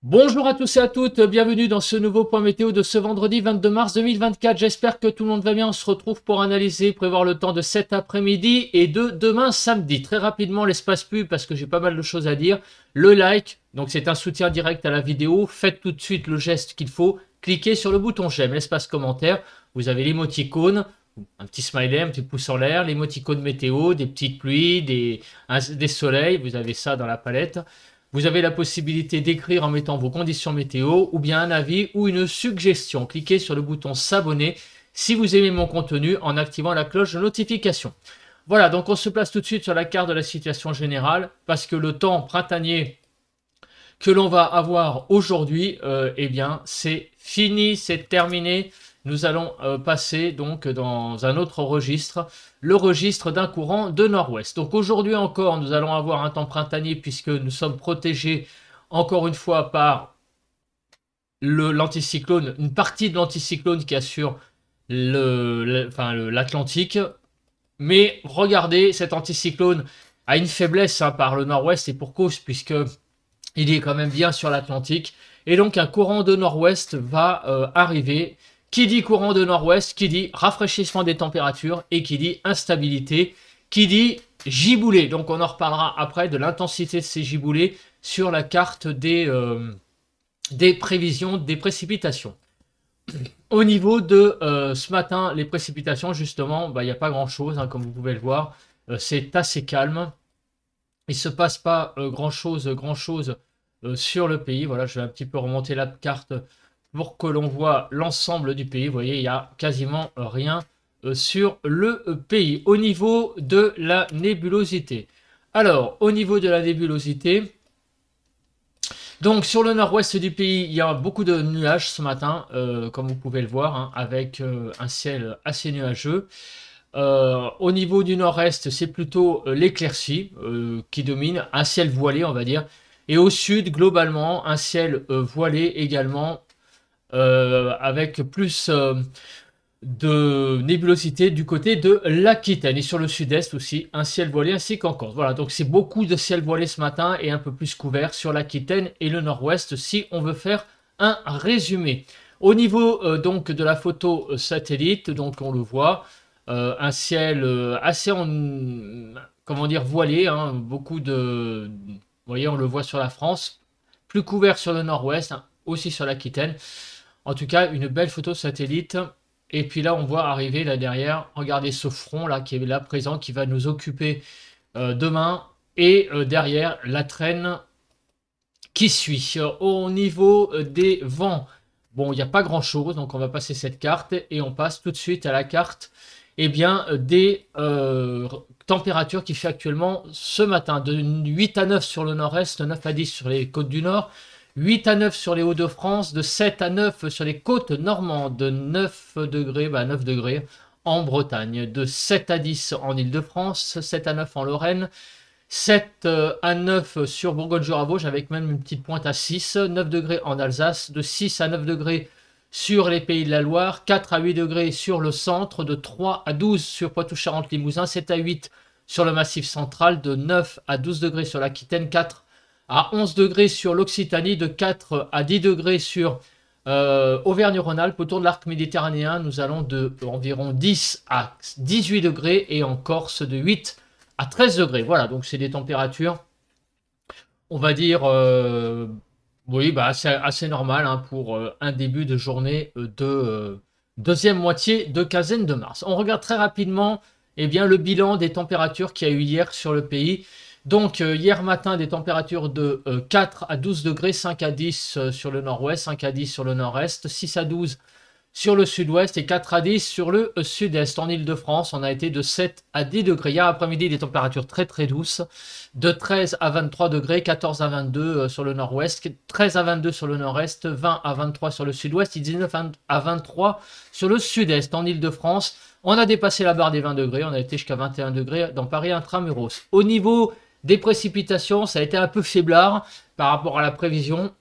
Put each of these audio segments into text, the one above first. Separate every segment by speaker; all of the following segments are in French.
Speaker 1: Bonjour à tous et à toutes, bienvenue dans ce nouveau point météo de ce vendredi 22 mars 2024. J'espère que tout le monde va bien. On se retrouve pour analyser, prévoir le temps de cet après-midi et de demain samedi. Très rapidement, l'espace pub parce que j'ai pas mal de choses à dire. Le like, donc c'est un soutien direct à la vidéo. Faites tout de suite le geste qu'il faut. Cliquez sur le bouton j'aime, l'espace commentaire. Vous avez l'émoticône, un petit smiley, un petit pouce en l'air, l'émoticône météo, des petites pluies, des soleils. Vous avez ça dans la palette. Vous avez la possibilité d'écrire en mettant vos conditions météo ou bien un avis ou une suggestion. Cliquez sur le bouton s'abonner si vous aimez mon contenu en activant la cloche de notification. Voilà, donc on se place tout de suite sur la carte de la situation générale parce que le temps printanier que l'on va avoir aujourd'hui, eh bien, c'est fini, c'est terminé. Nous allons passer donc dans un autre registre, le registre d'un courant de nord-ouest. Donc aujourd'hui encore, nous allons avoir un temps printanier puisque nous sommes protégés encore une fois par l'anticyclone, une partie de l'anticyclone qui assure l'Atlantique. Mais regardez, cet anticyclone a une faiblesse par le nord-ouest et pour cause puisque il est quand même bien sur l'Atlantique. Et donc un courant de nord-ouest va arriver. Qui dit courant de nord-ouest, qui dit rafraîchissement des températures et qui dit instabilité, qui dit giboulée. Donc on en reparlera après de l'intensité de ces giboulées sur la carte des prévisions des précipitations. Au niveau de ce matin, les précipitations, justement, il n'y a pas grand-chose, hein, comme vous pouvez le voir. C'est assez calme. Il ne se passe pas grand-chose sur le pays. Voilà, je vais un petit peu remonter la carte pour que l'on voit l'ensemble du pays. Vous voyez, il n'y a quasiment rien sur le pays. Au niveau de la nébulosité. Alors, au niveau de la nébulosité, donc sur le nord-ouest du pays, il y a beaucoup de nuages ce matin, comme vous pouvez le voir, hein, avec un ciel assez nuageux. Au niveau du nord-est, c'est plutôt l'éclaircie qui domine, un ciel voilé, on va dire. Et au sud, globalement, un ciel voilé également, avec plus de nébulosité du côté de l'Aquitaine. Et sur le sud-est aussi, un ciel voilé ainsi qu'en Corse. Voilà, donc c'est beaucoup de ciel voilé ce matin et un peu plus couvert sur l'Aquitaine et le nord-ouest si on veut faire un résumé. Au niveau donc de la photo satellite, donc on le voit, un ciel assez comment dire voilé, hein, beaucoup de, vous voyez, on le voit sur la France, plus couvert sur le nord-ouest, hein, aussi sur l'Aquitaine. En tout cas, une belle photo satellite. Et puis là, on voit arriver là derrière, regardez ce front là qui est là présent, qui va nous occuper demain. Et derrière, la traîne qui suit. Au niveau des vents, bon, il n'y a pas grand chose, donc on va passer cette carte et on passe tout de suite à la carte bien, des températures qui fait actuellement ce matin. De 8 à 9 sur le nord-est, 9 à 10 sur les côtes du nord, 8 à 9 sur les Hauts-de-France, de 7 à 9 sur les côtes normandes, de 9 degrés, 9 degrés en Bretagne, de 7 à 10 en Île-de-France, 7 à 9 en Lorraine, 7 à 9 sur Bourgogne-Jura-Vosges avec même une petite pointe à 6, 9 degrés en Alsace, de 6 à 9 degrés sur les Pays de la Loire, 4 à 8 degrés sur le centre, de 3 à 12 sur Poitou-Charentes-Limousin, 7 à 8 sur le Massif central, de 9 à 12 degrés sur l'Aquitaine, 4 à 11 degrés sur l'Occitanie, de 4 à 10 degrés sur Auvergne-Rhône-Alpes. Autour de l'arc méditerranéen, nous allons de environ 10 à 18 degrés et en Corse de 8 à 13 degrés. Voilà, donc c'est des températures, on va dire, oui, c'est assez normal hein, pour un début de journée de deuxième moitié de quinzaine de mars. On regarde très rapidement bien, le bilan des températures qu'il y a eu hier sur le pays. Donc hier matin, des températures de 4 à 12 degrés, 5 à 10 sur le nord-ouest, 5 à 10 sur le nord-est, 6 à 12 sur le sud-ouest et 4 à 10 sur le sud-est. En Île-de-France, on a été de 7 à 10 degrés. Hier après-midi, des températures très très douces, de 13 à 23 degrés, 14 à 22 sur le nord-ouest, 13 à 22 sur le nord-est, 20 à 23 sur le sud-ouest et 19 à 23 sur le sud-est. En Île-de-France, on a dépassé la barre des 20 degrés, on a été jusqu'à 21 degrés dans Paris intramuros. Au niveau des précipitations, ça a été un peu faiblard par rapport à la prévision.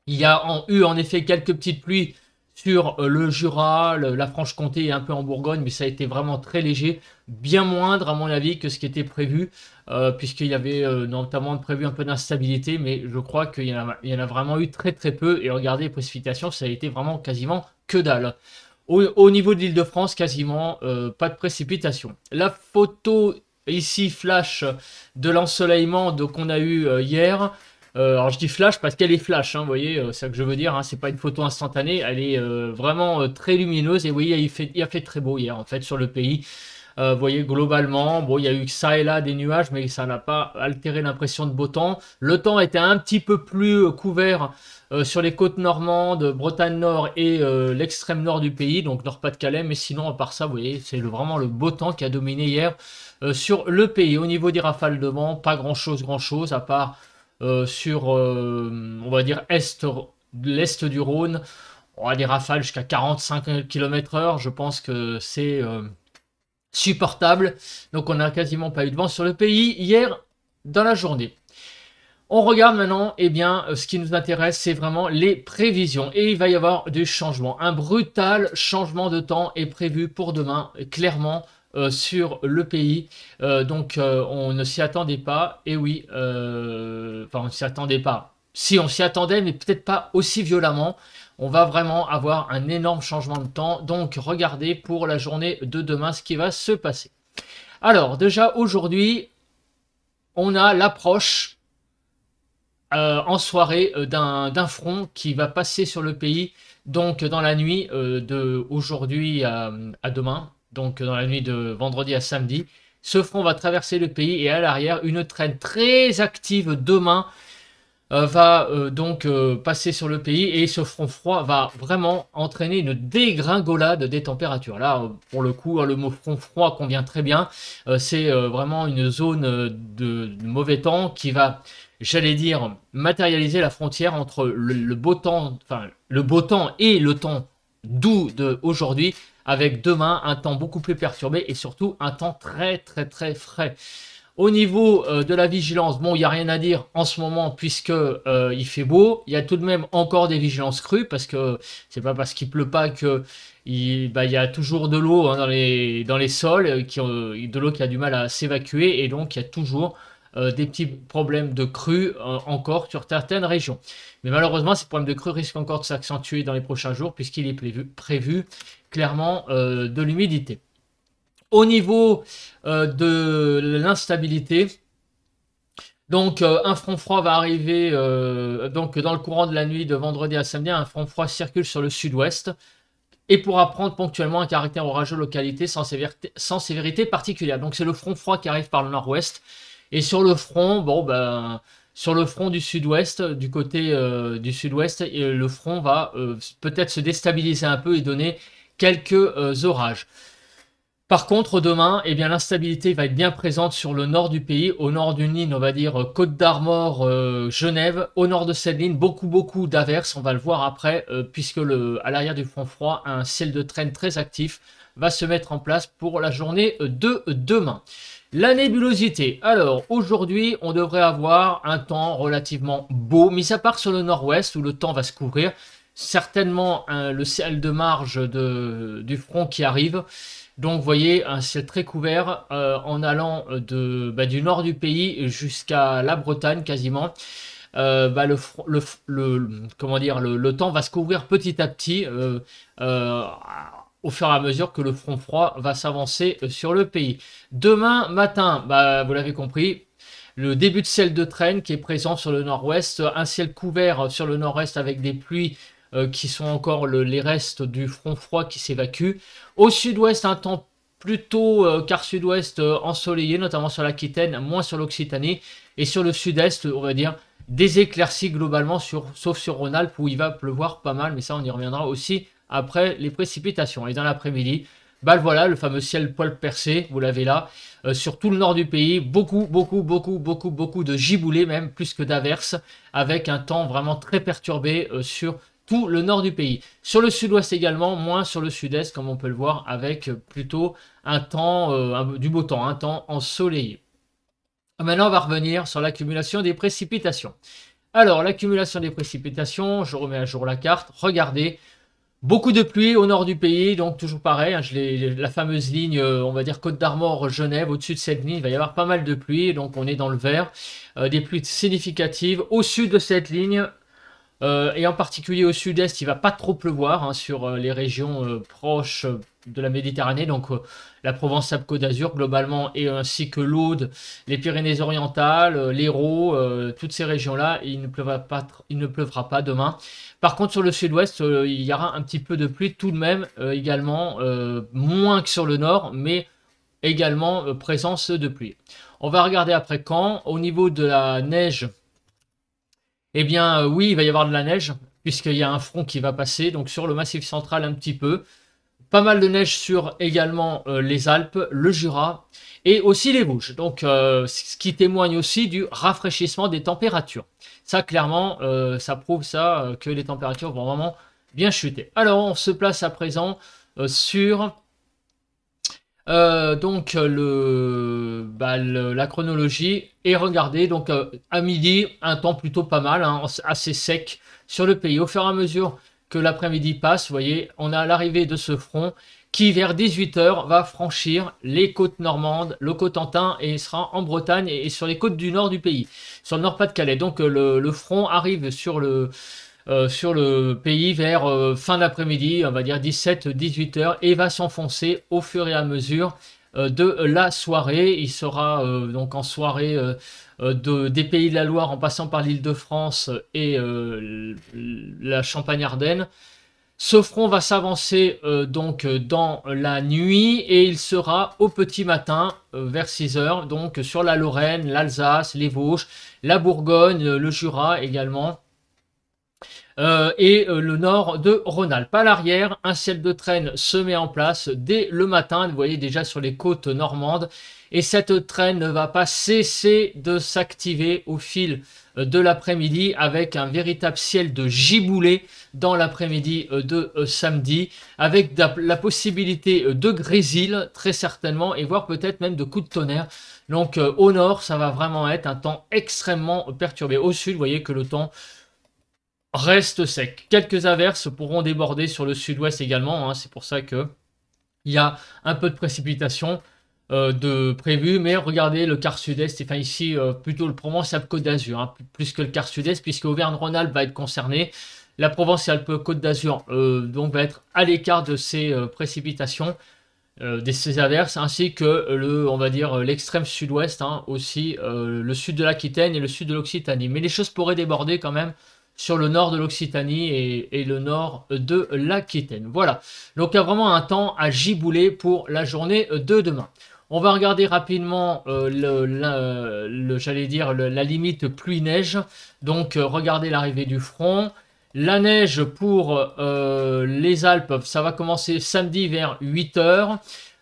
Speaker 1: Il y a eu en effet quelques petites pluies sur le Jura, la Franche-Comté et un peu en Bourgogne, mais ça a été vraiment très léger, bien moindre à mon avis que ce qui était prévu, puisqu'il y avait notamment prévu un peu d'instabilité, mais je crois il y en a vraiment eu très très peu, et regardez les précipitations, ça a été vraiment quasiment que dalle. Au niveau de l'Île-de-France, quasiment pas de précipitation. La photo ici flash de l'ensoleillement qu'on a eu hier. Alors je dis flash parce qu'elle est flash, hein, vous voyez, c'est ça que je veux dire, hein, c'est pas une photo instantanée, elle est vraiment très lumineuse et vous voyez, il a fait très beau hier en fait sur le pays. Vous voyez, globalement, bon, il y a eu ça et là des nuages, mais ça n'a pas altéré l'impression de beau temps. Le temps était un petit peu plus couvert sur les côtes normandes, Bretagne Nord et l'extrême nord du pays, donc Nord-Pas-de-Calais, mais sinon, à part ça, vous voyez, c'est vraiment le beau temps qui a dominé hier sur le pays. Au niveau des rafales de vent, pas grand-chose, à part sur, on va dire, l'est du Rhône. On a des rafales jusqu'à 45 km/h, je pense que c'est supportable. Donc on n'a quasiment pas eu de vent sur le pays hier dans la journée. On regarde maintenant, eh bien, ce qui nous intéresse, c'est vraiment les prévisions. Et il va y avoir du changement. Un brutal changement de temps est prévu pour demain, clairement, sur le pays. Donc on ne s'y attendait pas. Et oui, enfin on ne s'y attendait pas. Si on s'y attendait, mais peut-être pas aussi violemment. On va vraiment avoir un énorme changement de temps. Donc regardez pour la journée de demain ce qui va se passer. Alors déjà aujourd'hui, on a l'approche en soirée d'un front qui va passer sur le pays, donc dans la nuit de aujourd'hui à demain, donc dans la nuit de vendredi à samedi. Ce front va traverser le pays et à l'arrière, une traîne très active demain va donc passer sur le pays et ce front froid va vraiment entraîner une dégringolade des températures. Là, pour le coup, le mot front froid convient très bien. C'est vraiment une zone de mauvais temps qui va, j'allais dire, matérialiser la frontière entre le beau temps, enfin le beau temps et le temps doux d'aujourd'hui, avec demain un temps beaucoup plus perturbé et surtout un temps très très très frais. Au niveau de la vigilance, bon, il n'y a rien à dire en ce moment puisque il fait beau. Il y a tout de même encore des vigilances crues parce que c'est pas parce qu'il pleut pas que il y a toujours de l'eau hein, dans les sols, de l'eau qui a du mal à s'évacuer et donc il y a toujours des petits problèmes de crue encore sur certaines régions. Mais malheureusement, ces problèmes de crue risquent encore de s'accentuer dans les prochains jours puisqu'il est prévu clairement de l'humidité. Au niveau de l'instabilité, donc un front froid va arriver donc dans le courant de la nuit de vendredi à samedi, un front froid circule sur le sud-ouest et pourra prendre ponctuellement un caractère orageux localité sans sévérité particulière. Donc c'est le front froid qui arrive par le nord-ouest et sur le front, bon ben sur le front du sud-ouest, du côté du sud-ouest, le front va peut-être se déstabiliser un peu et donner quelques orages. Par contre, demain, eh bien, l'instabilité va être bien présente sur le nord du pays, au nord d'une ligne, on va dire Côte d'Armor, Genève. Au nord de cette ligne, beaucoup d'averses, on va le voir après, puisque à l'arrière du front froid, un ciel de traîne très actif va se mettre en place pour la journée de demain. La nébulosité. Alors, aujourd'hui, on devrait avoir un temps relativement beau, mis à part sur le nord-ouest, où le temps va se couvrir. Certainement, le ciel de marge du front qui arrive. Donc, vous voyez, un ciel très couvert en allant du nord du pays jusqu'à la Bretagne quasiment. Comment dire, le temps va se couvrir petit à petit au fur et à mesure que le front froid va s'avancer sur le pays. Demain matin, vous l'avez compris, le début de ciel de traîne qui est présent sur le nord-ouest, un ciel couvert sur le nord-est avec des pluies qui sont encore les restes du front froid qui s'évacue. Au sud-ouest, un temps plutôt quart sud-ouest ensoleillé, notamment sur l'Aquitaine, moins sur l'Occitanie. Et sur le sud-est, on va dire, des éclaircies globalement, sauf sur Rhône-Alpes où il va pleuvoir pas mal, mais ça on y reviendra aussi après les précipitations. Et dans l'après-midi, voilà, le fameux ciel poil percé, vous l'avez là, sur tout le nord du pays, beaucoup de giboulées, même plus que d'averses, avec un temps vraiment très perturbé sur tout le nord du pays. Sur le sud-ouest également, moins sur le sud-est, comme on peut le voir, avec plutôt un temps, du beau temps, un temps ensoleillé. Maintenant, on va revenir sur l'accumulation des précipitations. Alors, l'accumulation des précipitations, je remets à jour la carte, regardez. Beaucoup de pluie au nord du pays, donc toujours pareil, hein, la fameuse ligne, on va dire Côte d'Armor, Genève, au-dessus de cette ligne, il va y avoir pas mal de pluie, donc on est dans le vert. Des pluies significatives. Au sud de cette ligne, et en particulier au sud-est, il va pas trop pleuvoir hein, sur les régions proches de la Méditerranée, donc la Provence-Alpes-Côte d'Azur globalement, et ainsi que l'Aude, les Pyrénées-Orientales, l'Hérault, toutes ces régions-là, il ne pleuvra pas demain. Par contre, sur le sud-ouest, il y aura un petit peu de pluie tout de même, également, moins que sur le nord, mais également présence de pluie. On va regarder après quand. Au niveau de la neige, eh bien, oui, il va y avoir de la neige, puisqu'il y a un front qui va passer, donc sur le Massif central un petit peu. Pas mal de neige sur également les Alpes, le Jura, et aussi les Vosges. Donc, ce qui témoigne aussi du rafraîchissement des températures. Ça, clairement, ça prouve ça, que les températures vont vraiment bien chuter. Alors, on se place à présent sur... donc la chronologie, et regardez donc à midi un temps plutôt pas mal hein, assez sec sur le pays. Au fur et à mesure que l'après-midi passe, vous voyez, on a l'arrivée de ce front qui vers 18 h va franchir les côtes normandes, le Cotentin, et sera en Bretagne et sur les côtes du nord du pays, sur le Nord-Pas-de-Calais. Donc le front arrive sur le pays vers fin d'après-midi, on va dire 17-18 h, et va s'enfoncer au fur et à mesure de la soirée. Il sera donc en soirée des Pays de la Loire en passant par l'Île-de-France et la Champagne-Ardenne. Ce front va s'avancer donc dans la nuit, et il sera au petit matin vers 6 h, donc sur la Lorraine, l'Alsace, les Vosges, la Bourgogne, le Jura également. Et le nord de Rhône-Alpes. À l'arrière, un ciel de traîne se met en place dès le matin, vous voyez déjà sur les côtes normandes, et cette traîne ne va pas cesser de s'activer au fil de l'après-midi, avec un véritable ciel de giboulée dans l'après-midi de samedi, avec la possibilité de grésil très certainement, et voire peut-être même de coups de tonnerre. Donc au nord, ça va vraiment être un temps extrêmement perturbé. Au sud, vous voyez que le temps reste sec. Quelques averses pourront déborder sur le sud-ouest également, hein, c'est pour ça que il y a un peu de précipitation de prévu, mais regardez le quart sud-est, enfin ici plutôt le Provence-Alpes-Côte d'Azur, hein, plus que le quart sud-est, puisque Auvergne-Rhône-Alpes va être concerné. La Provence-Alpes-Côte d'Azur donc va être à l'écart de ces précipitations, de ces averses, ainsi que on va dire l'extrême sud-ouest, hein, aussi le sud de l'Aquitaine et le sud de l'Occitanie. Mais les choses pourraient déborder quand même sur le nord de l'Occitanie et le nord de l'Aquitaine. Voilà, donc il y a vraiment un temps à gibouler pour la journée de demain. On va regarder rapidement j'allais dire la limite pluie-neige. Donc regardez l'arrivée du front. La neige pour les Alpes, ça va commencer samedi vers 8 h.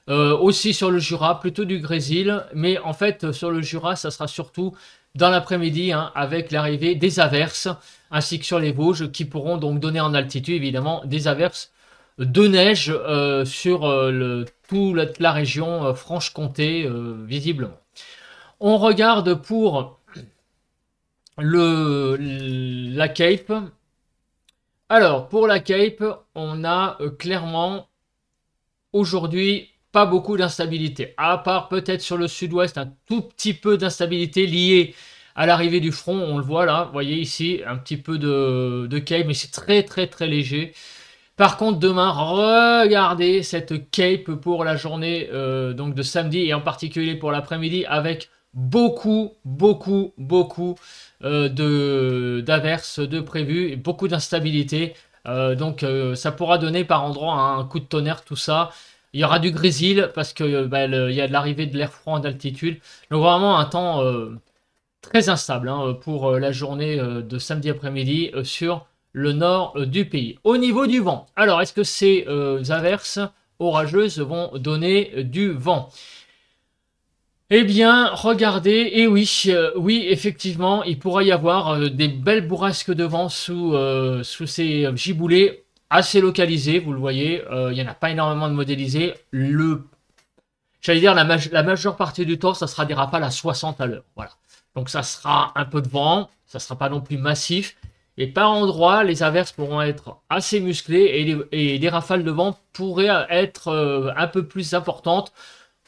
Speaker 1: Aussi sur le Jura, plutôt du grésil, mais en fait sur le Jura, ça sera surtout dans l'après-midi, hein, avec l'arrivée des averses, ainsi que sur les Vosges, qui pourront donc donner en altitude évidemment des averses de neige sur toute la région Franche-Comté visiblement. On regarde pour la Cape. Alors pour la Cape, on a clairement aujourd'hui pas beaucoup d'instabilité, à part peut-être sur le sud-ouest un tout petit peu d'instabilité liée à l'arrivée du front. On le voit là, vous voyez ici un petit peu de cape, mais c'est très très très léger. Par contre demain, regardez cette cape pour la journée donc de samedi, et en particulier pour l'après-midi, avec beaucoup d'averses de prévues et beaucoup d'instabilité. Donc ça pourra donner par endroit un coup de tonnerre, tout ça. Il y aura du grésil parce que il y a de l'arrivée de l'air froid d'altitude. Donc vraiment un temps très instable hein, pour la journée de samedi après-midi sur le nord du pays. Au niveau du vent, alors est-ce que ces averses orageuses vont donner du vent? Eh bien, regardez, et oui, oui, effectivement, il pourrait y avoir des belles bourrasques de vent sous ces giboulées assez localisées, vous le voyez, il n'y en a pas énormément de modélisés. J'allais dire, la majeure partie du temps, ça sera des rafales à 60 à l'heure, voilà. Donc ça sera un peu de vent, ça ne sera pas non plus massif, Et par endroits, les averses pourront être assez musclées et les rafales de vent pourraient être un peu plus importantes,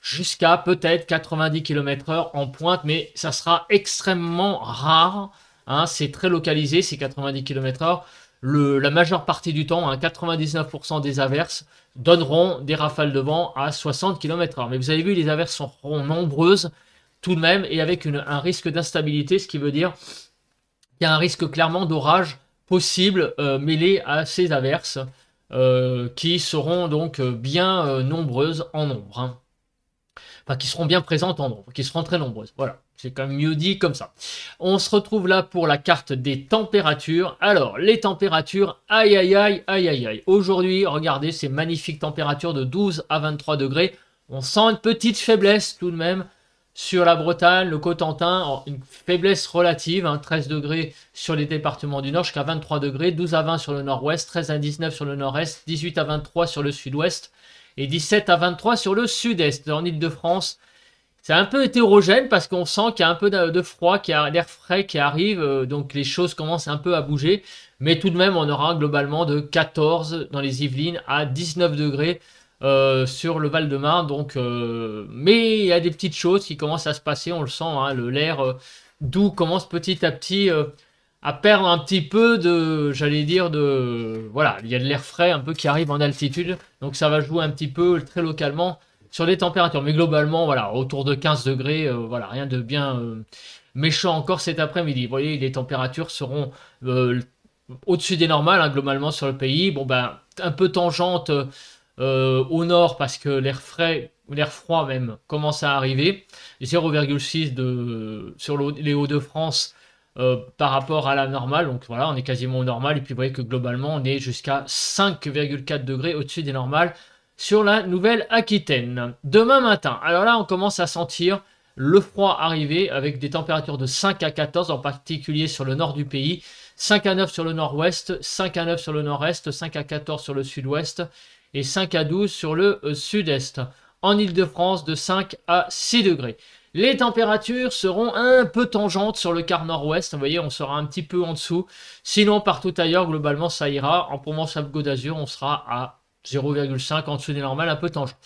Speaker 1: jusqu'à peut-être 90 km/h en pointe, mais ça sera extrêmement rare. Hein, c'est très localisé, ces 90 km/h. La majeure partie du temps, hein, 99% des averses donneront des rafales de vent à 60 km/h. Mais vous avez vu, les averses seront nombreuses tout de même et avec un risque d'instabilité, ce qui veut dire qu'il y a un risque clairement d'orage possible mêlé à ces averses qui seront donc bien nombreuses en nombre. Hein. Enfin, qui seront bien présentes en nombre, qui seront très nombreuses. Voilà, c'est quand même mieux dit comme ça. On se retrouve là pour la carte des températures. Alors, les températures, aïe aïe aïe aïe aïe aïe. Aujourd'hui, regardez ces magnifiques températures de 12 à 23 degrés. On sent une petite faiblesse tout de même sur la Bretagne, le Cotentin, une faiblesse relative, hein, 13 degrés sur les départements du Nord jusqu'à 23 degrés, 12 à 20 sur le Nord-Ouest, 13 à 19 sur le Nord-Est, 18 à 23 sur le Sud-Ouest et 17 à 23 sur le Sud-Est. En Ile-de-France, c'est un peu hétérogène parce qu'on sent qu'il y a un peu de froid, qu'il y a l'air frais qui arrive, donc les choses commencent un peu à bouger, mais tout de même on aura globalement de 14 dans les Yvelines à 19 degrés sur le Val-de-Marne, donc mais il y a des petites choses qui commencent à se passer, on le sent, hein, l'air doux commence petit à petit à perdre un petit peu de, j'allais dire, voilà, il y a de l'air frais un peu qui arrive en altitude, donc ça va jouer un petit peu très localement sur les températures, mais globalement, voilà, autour de 15 degrés, voilà, rien de bien méchant encore cet après-midi. Vous voyez, les températures seront au-dessus des normales, hein, globalement sur le pays, bon ben, un peu tangente au nord parce que l'air froid même commence à arriver, 0,6 sur les Hauts-de-France par rapport à la normale, donc voilà, on est quasiment au normal, et puis vous voyez que globalement on est jusqu'à 5,4 degrés au-dessus des normales sur la Nouvelle-Aquitaine. Demain matin, alors là on commence à sentir le froid arriver avec des températures de 5 à 14, en particulier sur le nord du pays, 5 à 9 sur le nord-ouest, 5 à 9 sur le nord-est, 5 à 14 sur le sud-ouest, et 5 à 12 sur le sud-est. En Ile-de-France, de 5 à 6 degrés. Les températures seront un peu tangentes sur le quart nord-ouest. Vous voyez, on sera un petit peu en dessous. Sinon, partout ailleurs, globalement, ça ira. En Provence-Alpes-Côte d'Azur, on sera à 0,5 en dessous des normales, un peu tangent.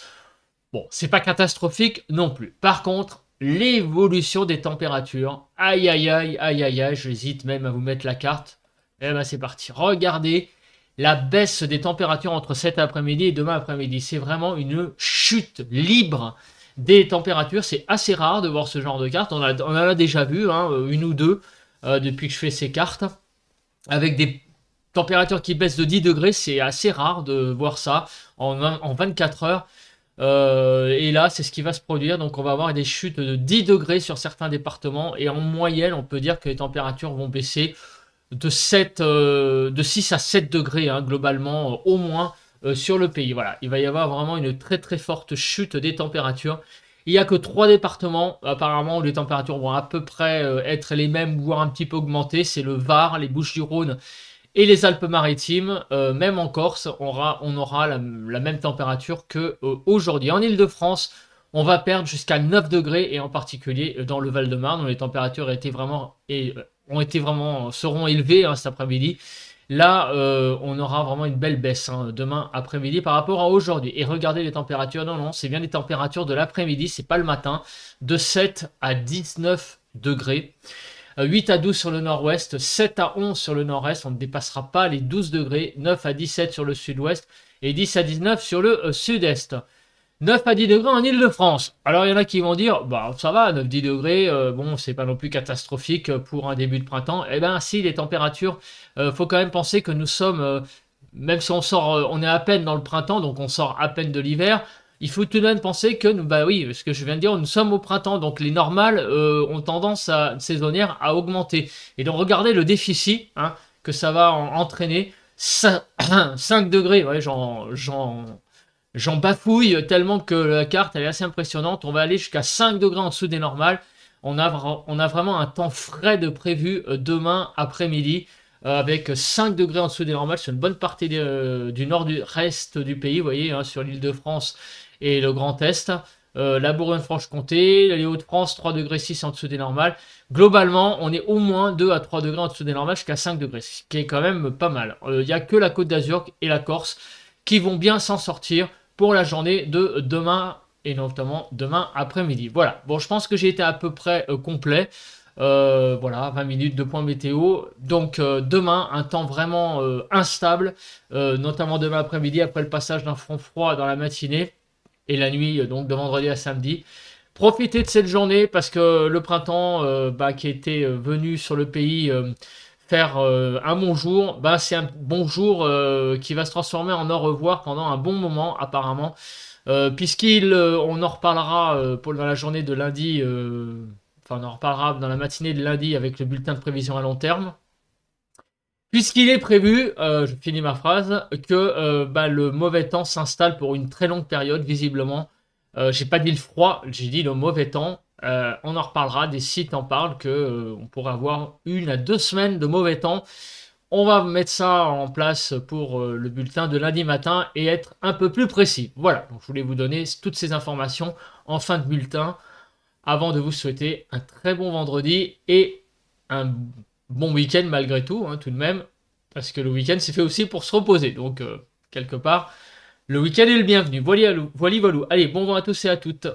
Speaker 1: Bon, c'est pas catastrophique non plus. Par contre, l'évolution des températures, aïe aïe aïe aïe aïe aïe, j'hésite même à vous mettre la carte. Eh ben c'est parti. Regardez la baisse des températures entre cet après-midi et demain après-midi. C'est vraiment une chute libre des températures. C'est assez rare de voir ce genre de carte. On en a déjà vu, hein, une ou deux depuis que je fais ces cartes. Avec des températures qui baissent de 10 degrés, c'est assez rare de voir ça en 24 heures. Et là, c'est ce qui va se produire. Donc, on va avoir des chutes de 10 degrés sur certains départements. Et en moyenne, on peut dire que les températures vont baisser de 6 à 7 degrés, hein, globalement, au moins, sur le pays. Voilà, il va y avoir vraiment une très très forte chute des températures. Il n'y a que 3 départements, apparemment, où les températures vont à peu près être les mêmes, voire un petit peu augmenter. C'est le Var, les Bouches-du-Rhône et les Alpes-Maritimes. Même en Corse, on aura la même température qu'aujourd'hui. En Ile-de-France, on va perdre jusqu'à 9 degrés, et en particulier dans le Val-de-Marne, où les températures seront élevées, hein, cet après-midi. Là, on aura vraiment une belle baisse, hein, demain après-midi par rapport à aujourd'hui. Et regardez les températures, non, c'est bien les températures de l'après-midi, c'est pas le matin, de 7 à 19 degrés. 8 à 12 sur le nord-ouest, 7 à 11 sur le nord-est, on ne dépassera pas les 12 degrés, 9 à 17 sur le sud-ouest et 10 à 19 sur le sud-est. 9 à 10 degrés en Ile-de-France. Alors il y en a qui vont dire, bah ça va, 9-10 degrés, bon c'est pas non plus catastrophique pour un début de printemps. Eh ben si, les températures, faut quand même penser que nous sommes, même si on est à peine dans le printemps, donc on sort à peine de l'hiver, il faut tout de même penser que, bah oui, ce que je viens de dire, nous sommes au printemps, donc les normales ont tendance saisonnière à augmenter. Et donc regardez le déficit, hein, que ça va entraîner. 5 degrés, ouais, j'en bafouille tellement que la carte elle est assez impressionnante. On va aller jusqu'à 5 degrés en dessous des normales. On a vraiment un temps frais de prévu demain après-midi. Avec 5 degrés en dessous des normales sur une bonne partie du nord-est du pays, vous voyez, hein, sur l'Île-de-France et le Grand Est. la Bourgogne-Franche-Comté, les Hauts-de-France, 3 degrés 6 en dessous des normales. Globalement, on est au moins 2 à 3 degrés en dessous des normales jusqu'à 5 degrés, ce qui est quand même pas mal. Il n'y a que la Côte d'Azur et la Corse qui vont bien s'en sortir pour la journée de demain et notamment demain après-midi. Voilà, bon, je pense que j'ai été à peu près complet. Voilà, 20 minutes de point météo. Donc demain, un temps vraiment instable, notamment demain après-midi, après le passage d'un front froid dans la matinée et la nuit, donc de vendredi à samedi. Profitez de cette journée parce que le printemps qui était venu sur le pays faire un bon jour, c'est un bon jour qui va se transformer en au revoir pendant un bon moment apparemment. On en reparlera dans la journée de lundi, on en reparlera dans la matinée de lundi avec le bulletin de prévision à long terme. Puisqu'il est prévu, je finis ma phrase, que le mauvais temps s'installe pour une très longue période, visiblement. J'ai pas dit le froid, j'ai dit le mauvais temps. On en reparlera, des sites en parlent que on pourrait avoir 1 à 2 semaines de mauvais temps. On va mettre ça en place pour le bulletin de lundi matin et être un peu plus précis. Voilà, donc je voulais vous donner toutes ces informations en fin de bulletin avant de vous souhaiter un très bon vendredi et un bon week-end malgré tout, hein, tout de même, parce que le week-end c'est fait aussi pour se reposer. Donc, quelque part, le week-end est le bienvenu. Voilà, voilà. Allez, bon vent à tous et à toutes.